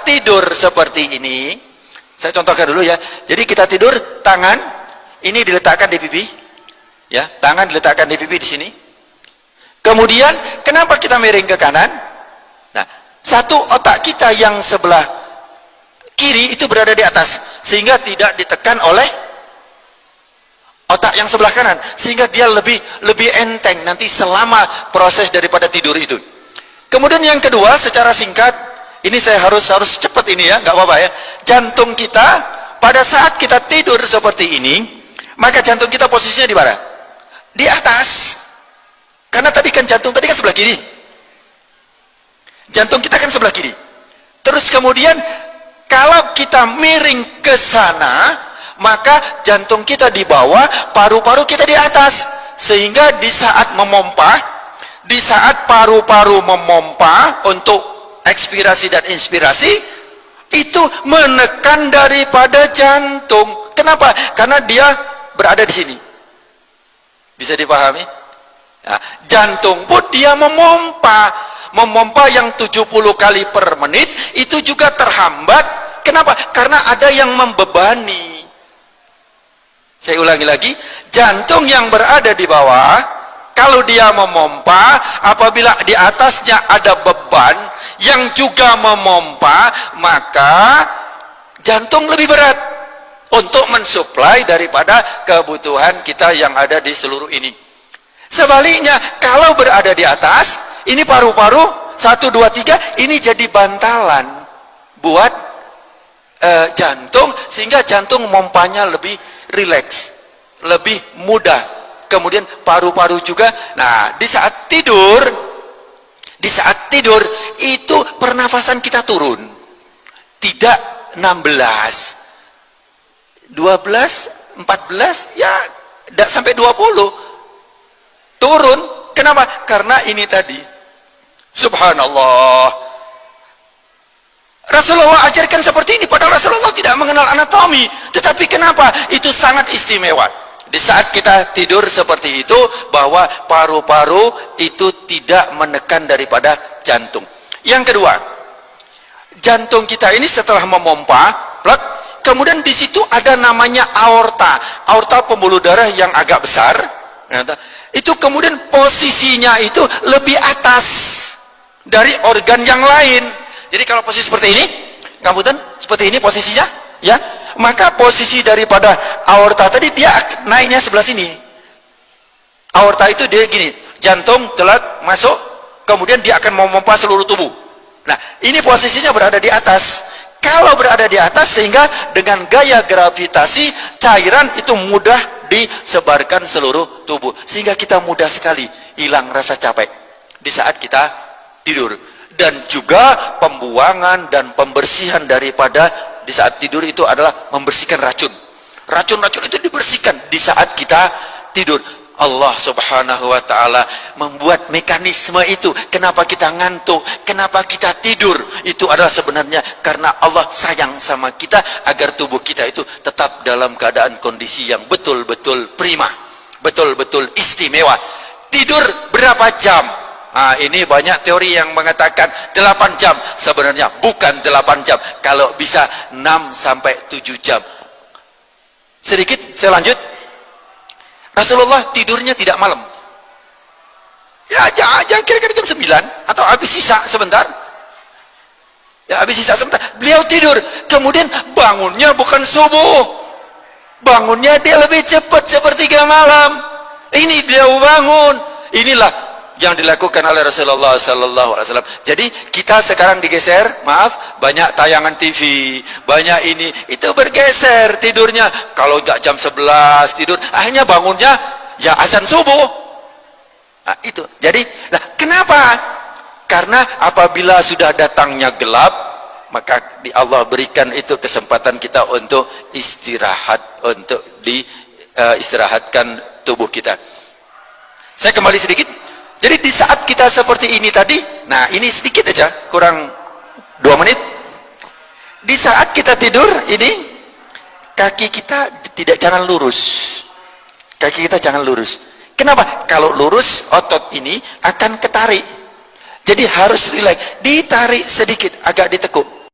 tidur seperti ini, saya contohkan dulu ya. Jadi kita tidur, tangan ini diletakkan di pipi, ya, tangan diletakkan di pipi di sini. Kemudian kenapa kita miring ke kanan? Nah, satu otak kita yang sebelah kiri itu berada di atas, sehingga tidak ditekan oleh otak yang sebelah kanan, sehingga dia lebih enteng nanti selama proses daripada tidur itu. Kemudian yang kedua, secara singkat, ini saya harus cepat ini ya, nggak apa-apa ya. Jantung kita pada saat kita tidur seperti ini, maka jantung kita posisinya di mana? Di atas. Karena tadi kan jantung tadi kan sebelah kiri. Jantung kita kan sebelah kiri. Terus kemudian kalau kita miring ke sana, maka jantung kita di bawah, paru-paru kita di atas. Sehingga di saat memompa, di saat paru-paru memompa untuk ekspirasi dan inspirasi, itu menekan daripada jantung. Kenapa? Karena dia berada di sini. Bisa dipahami? Nah, jantung pun dia memompa yang 70 kali per menit, itu juga terhambat. Kenapa? Karena ada yang membebani. Saya ulangi lagi, jantung yang berada di bawah, kalau dia memompa, apabila di atasnya ada beban yang juga memompa, maka jantung lebih berat untuk mensuplai daripada kebutuhan kita yang ada di seluruh ini. Sebaliknya, kalau berada di atas, ini paru-paru 1, 2, 3, ini jadi bantalan buat jantung, sehingga jantung mompanya lebih rileks, lebih mudah. Kemudian paru-paru juga. Nah, di saat tidur itu pernafasan kita turun. Tidak 16, 12, 14, ya tidak sampai 20. Turun. Kenapa? Karena ini tadi, subhanallah, Rasulullah ajarkan seperti ini, padahal Rasulullah tidak mengenal anatomi. Tetapi kenapa? Itu sangat istimewa. Di saat kita tidur seperti itu, bahwa paru-paru itu tidak menekan daripada jantung. Yang kedua, jantung kita ini setelah memompa, kemudian di situ ada namanya aorta. Aorta pembuluh darah yang agak besar. Itu kemudian posisinya itu lebih atas dari organ yang lain. Jadi kalau posisi seperti ini, ngapunten, seperti ini posisinya, ya, maka posisi daripada aorta tadi dia naiknya sebelah sini. Aorta itu dia gini, jantung telat masuk, kemudian dia akan memompa seluruh tubuh. Nah, ini posisinya berada di atas. Kalau berada di atas, sehingga dengan gaya gravitasi cairan itu mudah disebarkan seluruh tubuh, sehingga kita mudah sekali hilang rasa capek di saat kita tidur. Dan juga pembuangan dan pembersihan daripada di saat tidur itu adalah membersihkan racun. Racun-racun itu dibersihkan di saat kita tidur. Allah subhanahu wa ta'ala membuat mekanisme itu. Kenapa kita ngantuk, kenapa kita tidur, itu adalah sebenarnya karena Allah sayang sama kita, agar tubuh kita itu tetap dalam keadaan kondisi yang betul-betul prima, betul-betul istimewa. Tidur berapa jam? Nah, ini banyak teori yang mengatakan 8 jam. Sebenarnya bukan 8 jam, kalau bisa 6 sampai 7 jam. Sedikit saya lanjut. Rasulullah tidurnya tidak malam. Ya, aja kira-kira jam 9 atau habis sisa sebentar. Ya, habis sisa sebentar. Beliau tidur, kemudian bangunnya bukan subuh. Bangunnya dia lebih cepat, sepertiga malam. Ini beliau bangun. Inilah yang dilakukan oleh Rasulullah sallallahu alaihi wasallam. Jadi kita sekarang digeser, maaf, banyak tayangan TV, banyak ini, itu bergeser tidurnya. Kalau enggak jam 11 tidur, akhirnya bangunnya ya azan subuh. Nah, itu. Jadi, nah, kenapa? Karena apabila sudah datangnya gelap, maka Allah berikan itu kesempatan kita untuk istirahat, untuk istirahatkan tubuh kita. Saya kembali sedikit. Jadi di saat kita seperti ini tadi, nah ini sedikit aja, kurang 2 menit. Di saat kita tidur ini, kaki kita jangan lurus. Kaki kita jangan lurus. Kenapa? Kalau lurus, otot ini akan ketarik. Jadi harus rileks, ditarik sedikit, agak ditekuk.